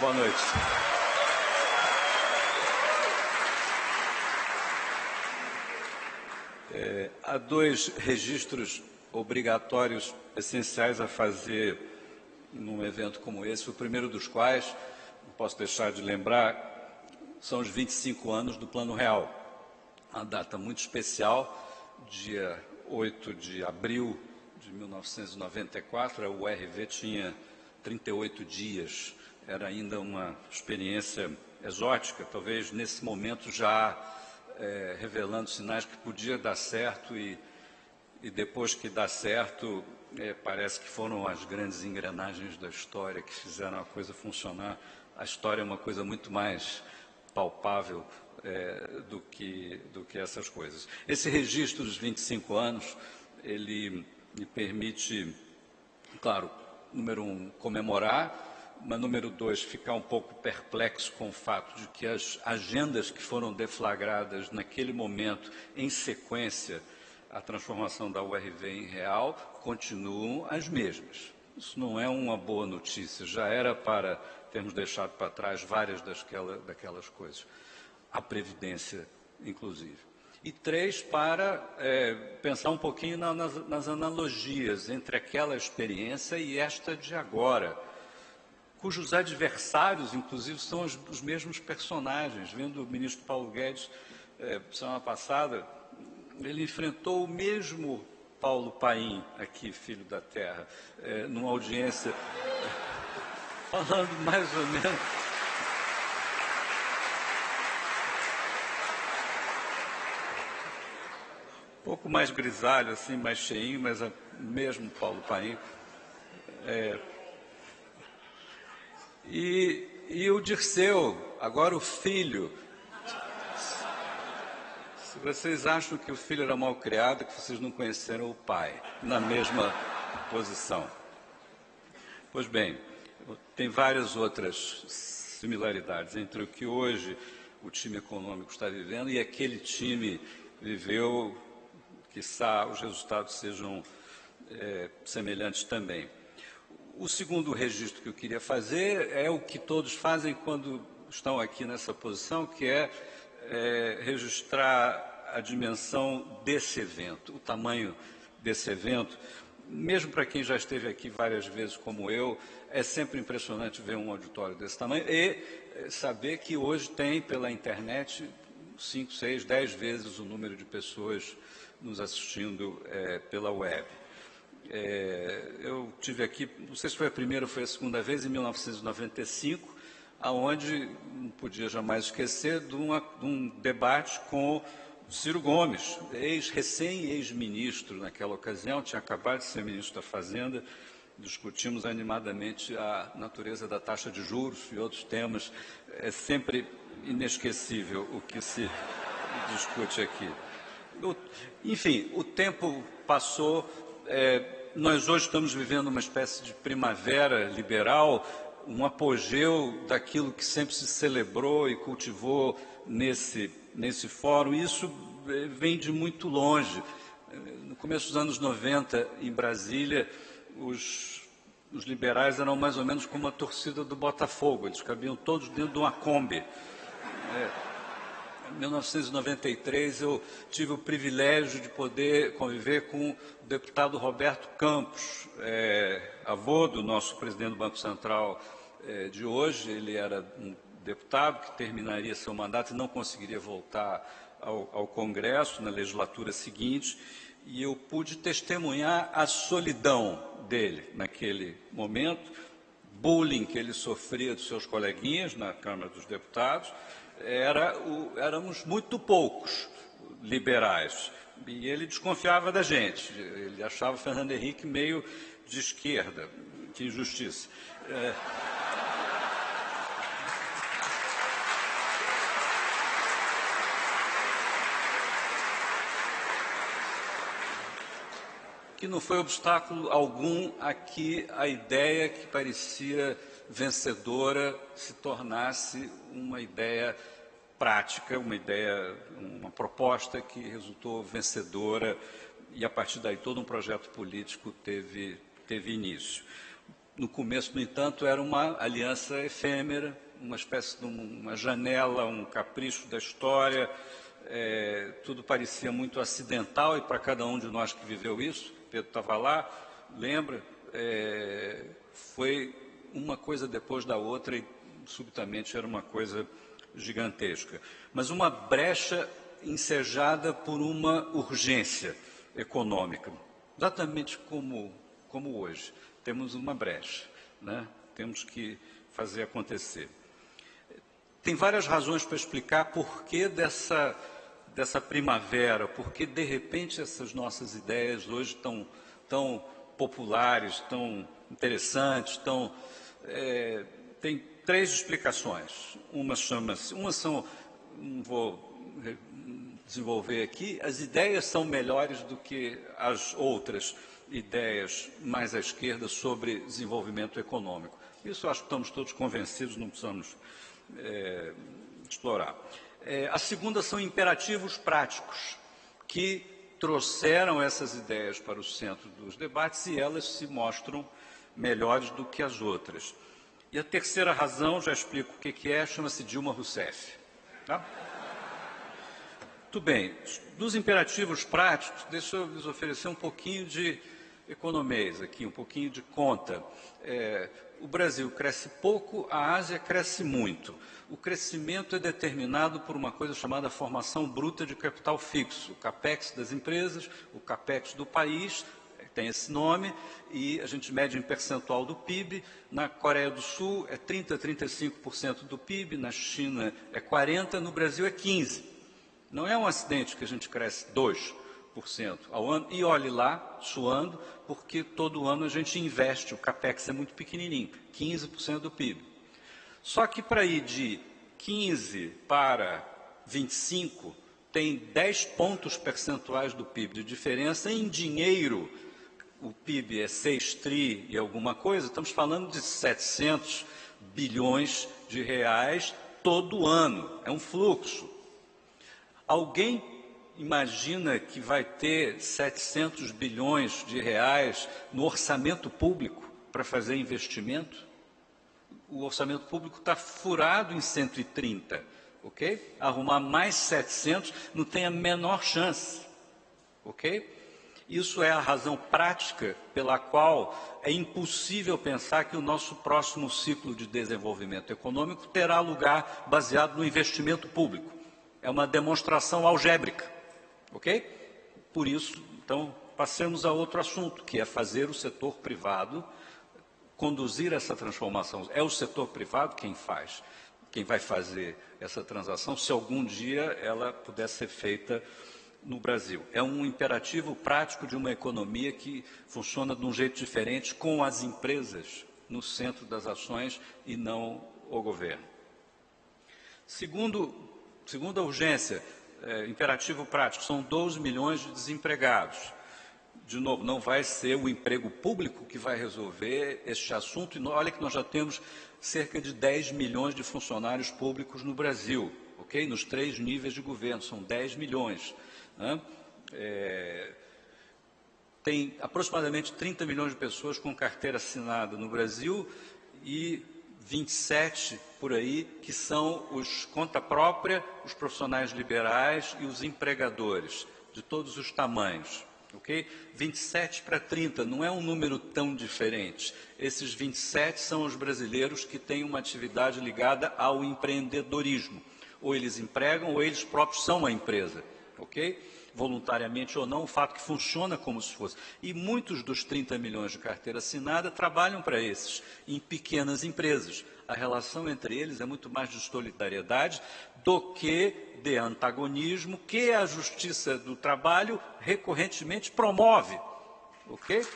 Boa noite. Há dois registros obrigatórios essenciais a fazer num evento como esse, o primeiro dos quais, não posso deixar de lembrar, são os 25 anos do Plano Real. Uma data muito especial, dia 8 de abril de 1994, a URV tinha 38 dias, era ainda uma experiência exótica, talvez nesse momento já revelando sinais que podia dar certo e depois que dá certo, parece que foram as grandes engrenagens da história que fizeram a coisa funcionar. A história é uma coisa muito mais palpável do que essas coisas. Esse registro dos 25 anos, ele me permite, claro, número um, comemorar, mas número dois, ficar um pouco perplexo com o fato de que as agendas que foram deflagradas naquele momento, em sequência, a transformação da URV em real, continuam as mesmas. Isso não é uma boa notícia, já era para termos deixado para trás várias daquelas coisas, a Previdência, inclusive. E três, para pensar um pouquinho nas analogias entre aquela experiência e esta de agora, cujos adversários, inclusive, são os mesmos personagens. Vendo o ministro Paulo Guedes, semana passada, ele enfrentou o mesmo Paulo Paim, aqui, filho da terra, numa audiência, falando mais ou menos... Um pouco mais grisalho, assim, mais cheinho, mas é mesmo Paulo Paim. E o Dirceu, agora o filho. Se vocês acham que o filho era mal criado, que vocês não conheceram o pai, na mesma posição. Pois bem, tem várias outras similaridades entre o que hoje o time econômico está vivendo e aquele time viveu, quiçá os resultados sejam semelhantes também. O segundo registro que eu queria fazer é o que todos fazem quando estão aqui nessa posição, que é registrar a dimensão desse evento, o tamanho desse evento. Mesmo para quem já esteve aqui várias vezes como eu, é sempre impressionante ver um auditório desse tamanho e saber que hoje tem pela internet 5, 6, 10 vezes o número de pessoas nos assistindo pela web. Eu tive aqui, não sei se foi a primeira ou foi a segunda vez, em 1995, aonde não podia jamais esquecer de um debate com Ciro Gomes, recém-ex-ministro naquela ocasião, tinha acabado de ser ministro da Fazenda, discutimos animadamente a natureza da taxa de juros e outros temas. É sempre inesquecível o que se discute aqui. Enfim, o tempo passou, nós hoje estamos vivendo uma espécie de primavera liberal, um apogeu daquilo que sempre se celebrou e cultivou nesse fórum. Isso vem de muito longe. No começo dos anos 90, em Brasília, os liberais eram mais ou menos como a torcida do Botafogo, eles cabiam todos dentro de uma Kombi. Em 1993, eu tive o privilégio de poder conviver com o deputado Roberto Campos, avô do nosso presidente do Banco Central de hoje. Ele era um deputado que terminaria seu mandato e não conseguiria voltar ao Congresso na legislatura seguinte, e eu pude testemunhar a solidão dele naquele momento, bullying que ele sofria dos seus coleguinhas na Câmara dos Deputados. Éramos muito poucos liberais, e ele desconfiava da gente, ele achava Fernando Henrique meio de esquerda, que injustiça. Que não foi obstáculo algum a que a ideia que parecia vencedora se tornasse uma ideia prática, uma proposta que resultou vencedora, e a partir daí todo um projeto político teve início. No começo, no entanto, era uma aliança efêmera, uma espécie de uma janela, um capricho da história, tudo parecia muito acidental, e para cada um de nós que viveu isso, Pedro estava lá, lembra, foi uma coisa depois da outra e subitamente era uma coisa gigantesca. Mas uma brecha ensejada por uma urgência econômica, exatamente como hoje. Temos uma brecha, né? Temos que fazer acontecer. Tem várias razões para explicar por que dessa primavera, por que de repente essas nossas ideias hoje tão populares, tão interessantes, tem 3 explicações. Uma são, não vou desenvolver aqui, as ideias são melhores do que as outras ideias mais à esquerda sobre desenvolvimento econômico. Isso acho que estamos todos convencidos, não precisamos explorar. A segunda são imperativos práticos, que trouxeram essas ideias para o centro dos debates e elas se mostram melhores do que as outras. E a terceira razão, já explico o que é, chama-se Dilma Rousseff. Tá? Muito bem, dos imperativos práticos, deixa eu lhes oferecer um pouquinho de economês aqui, um pouquinho de conta. O Brasil cresce pouco, a Ásia cresce muito. O crescimento é determinado por uma coisa chamada formação bruta de capital fixo, o capex das empresas, o capex do país, tem esse nome, e a gente mede em percentual do PIB. Na Coreia do Sul é 30%, 35% do PIB, na China é 40%, no Brasil é 15%. Não é um acidente que a gente cresce 2% ao ano, e olhe lá, suando, porque todo ano a gente investe, o capex é muito pequenininho, 15% do PIB. Só que para ir de 15 para 25, tem 10 pontos percentuais do PIB de diferença em dinheiro. O PIB é 6 tri e alguma coisa, estamos falando de 700 bilhões de reais todo ano, é um fluxo. Alguém imagina que vai ter 700 bilhões de reais no orçamento público para fazer investimento? O orçamento público está furado em 130, ok? Arrumar mais 700 não tem a menor chance, ok? Isso é a razão prática pela qual é impossível pensar que o nosso próximo ciclo de desenvolvimento econômico terá lugar baseado no investimento público. É uma demonstração algébrica, ok? Por isso, então, passemos a outro assunto, que é fazer o setor privado conduzir essa transformação. É o setor privado quem vai fazer essa transação, se algum dia ela puder ser feita no Brasil. É um imperativo prático de uma economia que funciona de um jeito diferente, com as empresas no centro das ações e não o governo. Segunda urgência, imperativo prático, são 12 milhões de desempregados. De novo, não vai ser o emprego público que vai resolver este assunto. E olha que nós já temos cerca de 10 milhões de funcionários públicos no Brasil, ok? Nos 3 níveis de governo, são 10 milhões. Né? Tem aproximadamente 30 milhões de pessoas com carteira assinada no Brasil e 27 por aí, que são os conta própria, os profissionais liberais e os empregadores, de todos os tamanhos. Okay? 27 para 30, não é um número tão diferente. Esses 27 são os brasileiros que têm uma atividade ligada ao empreendedorismo. Ou eles empregam, ou eles próprios são a empresa. Ok? Voluntariamente ou não, o fato que funciona como se fosse. E muitos dos 30 milhões de carteira assinada trabalham para esses, em pequenas empresas. A relação entre eles é muito mais de solidariedade do que de antagonismo, que a Justiça do Trabalho recorrentemente promove. Ok?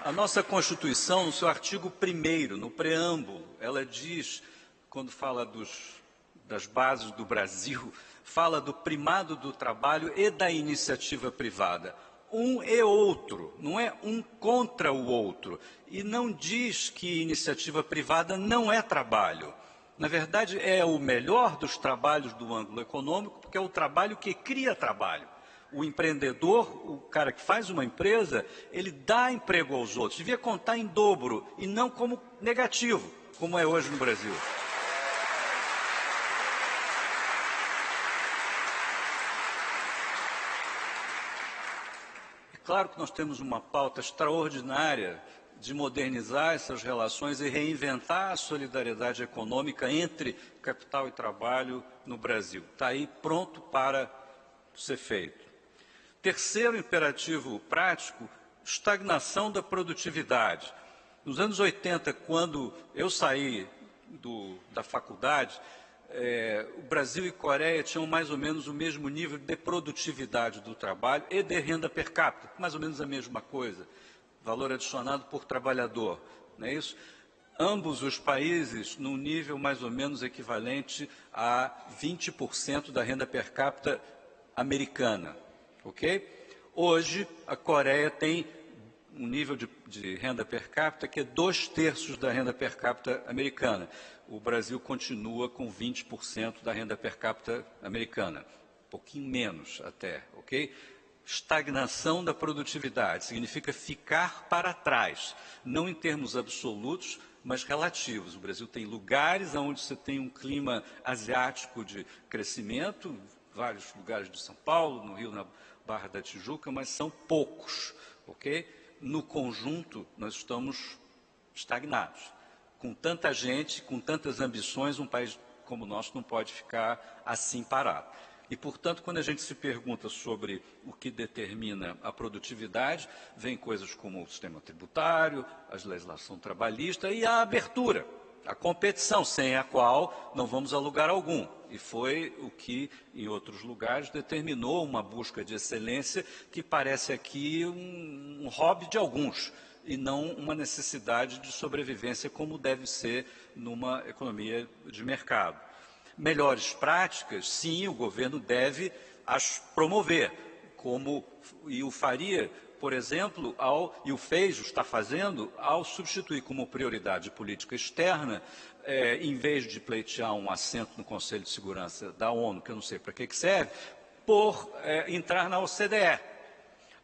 A nossa Constituição, no seu artigo 1º, no preâmbulo, ela diz, quando fala das bases do Brasil, fala do primado do trabalho e da iniciativa privada. Um e outro, não é um contra o outro. E não diz que iniciativa privada não é trabalho. Na verdade, é o melhor dos trabalhos do ângulo econômico, porque é o trabalho que cria trabalho. O empreendedor, o cara que faz uma empresa, ele dá emprego aos outros. Devia contar em dobro e não como negativo, como é hoje no Brasil. É claro que nós temos uma pauta extraordinária de modernizar essas relações e reinventar a solidariedade econômica entre capital e trabalho no Brasil. Está aí pronto para ser feito. Terceiro imperativo prático, estagnação da produtividade. Nos anos 80, quando eu saí da faculdade, o Brasil e Coreia tinham mais ou menos o mesmo nível de produtividade do trabalho e de renda per capita, mais ou menos a mesma coisa, valor adicionado por trabalhador, não é isso? Ambos os países num nível mais ou menos equivalente a 20% da renda per capita americana, ok? Hoje, a Coreia tem um nível de renda per capita que é 2/3 da renda per capita americana. O Brasil continua com 20% da renda per capita americana, um pouquinho menos até, ok? Estagnação da produtividade significa ficar para trás, não em termos absolutos, mas relativos. O Brasil tem lugares onde você tem um clima asiático de crescimento, vários lugares de São Paulo, no Rio, na Barra da Tijuca, mas são poucos, ok? No conjunto, nós estamos estagnados. Com tanta gente, com tantas ambições, um país como o nosso não pode ficar assim parado. E, portanto, quando a gente se pergunta sobre o que determina a produtividade, vem coisas como o sistema tributário, a legislação trabalhista e a abertura, a competição, sem a qual não vamos a lugar algum. E foi o que, em outros lugares, determinou uma busca de excelência que parece aqui um hobby de alguns e não uma necessidade de sobrevivência como deve ser numa economia de mercado. Melhores práticas, sim, o governo deve as promover, e o faria, por exemplo, e o fez, o está fazendo, ao substituir como prioridade política externa, em vez de pleitear um assento no Conselho de Segurança da ONU, que eu não sei para que serve, por entrar na OCDE.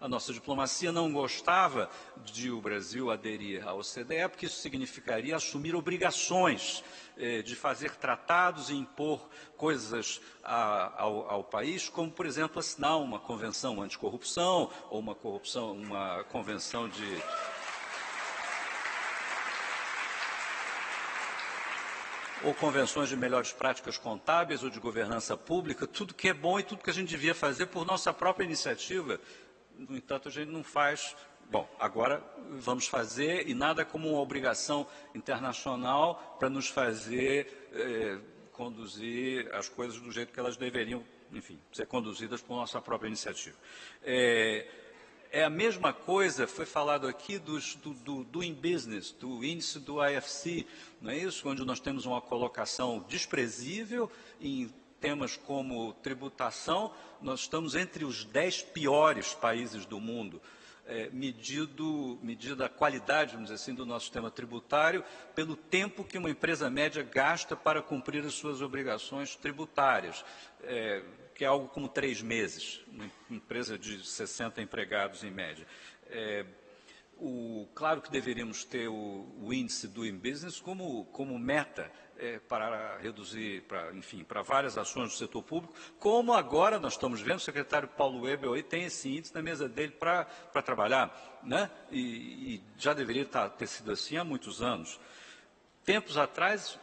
A nossa diplomacia não gostava de o Brasil aderir à OCDE, porque isso significaria assumir obrigações de fazer tratados e impor coisas ao país, como, por exemplo, assinar uma convenção anticorrupção ou uma convenção de... ou convenções de melhores práticas contábeis ou de governança pública, tudo que é bom e tudo que a gente devia fazer por nossa própria iniciativa. No entanto, a gente não faz. Bom, agora vamos fazer, e nada como uma obrigação internacional para nos fazer conduzir as coisas do jeito que elas deveriam, enfim, ser conduzidas por nossa própria iniciativa. É a mesma coisa, foi falado aqui do Doing Business, do índice do IFC, não é isso? Onde nós temos uma colocação desprezível em temas como tributação, nós estamos entre os 10 piores países do mundo, medida a qualidade, vamos dizer assim, do nosso sistema tributário, pelo tempo que uma empresa média gasta para cumprir as suas obrigações tributárias, que é algo como 3 meses, uma empresa de 60 empregados em média. Claro que deveríamos ter o índice Doing Business como meta para reduzir, para várias ações do setor público, como agora nós estamos vendo, o secretário Paulo Webel aí tem esse índice na mesa dele para trabalhar, né? E já deveria ter sido assim há muitos anos. Tempos atrás,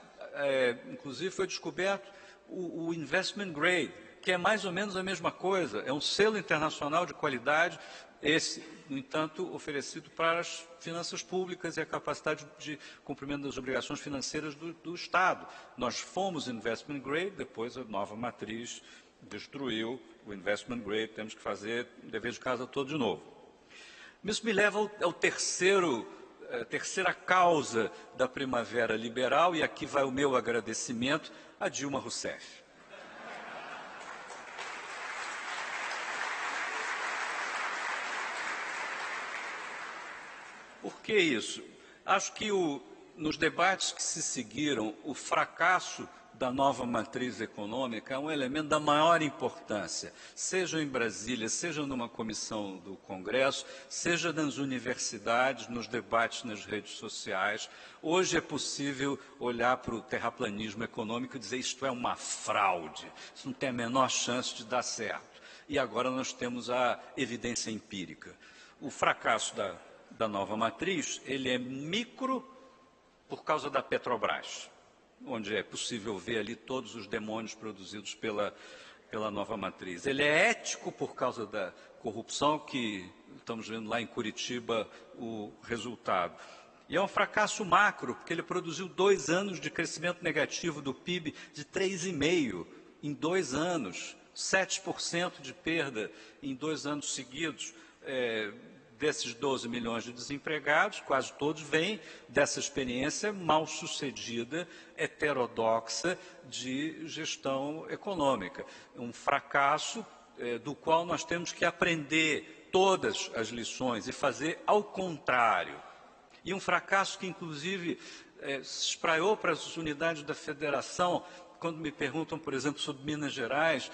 inclusive, foi descoberto o Investment Grade, que é mais ou menos a mesma coisa, é um selo internacional de qualidade, esse, no entanto, oferecido para as finanças públicas e a capacidade de cumprimento das obrigações financeiras do Estado. Nós fomos investment grade, depois a nova matriz destruiu o investment grade, temos que fazer o dever de casa todo de novo. Isso me leva ao terceira causa da primavera liberal, e aqui vai o meu agradecimento a Dilma Rousseff. Por que isso? Acho que nos debates que se seguiram, o fracasso da nova matriz econômica é um elemento da maior importância, seja em Brasília, seja numa comissão do Congresso, seja nas universidades, nos debates nas redes sociais. Hoje é possível olhar para o terraplanismo econômico e dizer isto é uma fraude, isso não tem a menor chance de dar certo. E agora nós temos a evidência empírica. O fracasso da nova matriz, ele é micro por causa da Petrobras, onde é possível ver ali todos os demônios produzidos pela nova matriz. Ele é ético por causa da corrupção, que estamos vendo lá em Curitiba o resultado. E é um fracasso macro, porque ele produziu 2 anos de crescimento negativo do PIB de 3,5% em 2 anos, 7% de perda em 2 anos seguidos. Desses 12 milhões de desempregados, quase todos vêm dessa experiência mal sucedida, heterodoxa de gestão econômica. Um fracasso do qual nós temos que aprender todas as lições e fazer ao contrário. E um fracasso que, inclusive, se espraiou para as unidades da federação. Quando me perguntam, por exemplo, sobre Minas Gerais,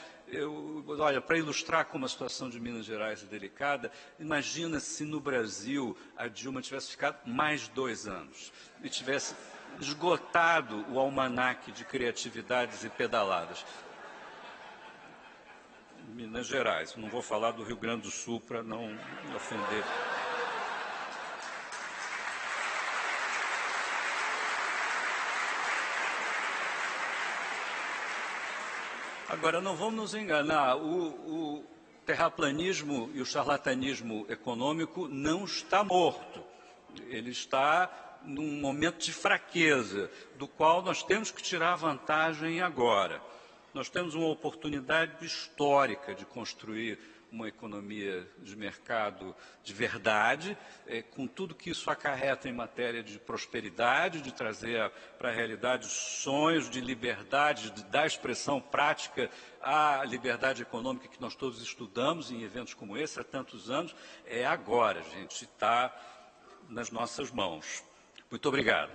olha, para ilustrar como a situação de Minas Gerais é delicada, imagina se no Brasil a Dilma tivesse ficado mais 2 anos e tivesse esgotado o almanaque de criatividades e pedaladas. Minas Gerais, não vou falar do Rio Grande do Sul para não ofender. Agora, não vamos nos enganar, o terraplanismo e o charlatanismo econômico não está morto. Ele está num momento de fraqueza, do qual nós temos que tirar vantagem agora. Nós temos uma oportunidade histórica de construir uma economia de mercado de verdade, com tudo que isso acarreta em matéria de prosperidade, de trazer para a realidade sonhos de liberdade, de dar expressão prática à liberdade econômica que nós todos estudamos em eventos como esse há tantos anos. É agora, gente, está nas nossas mãos. Muito obrigado.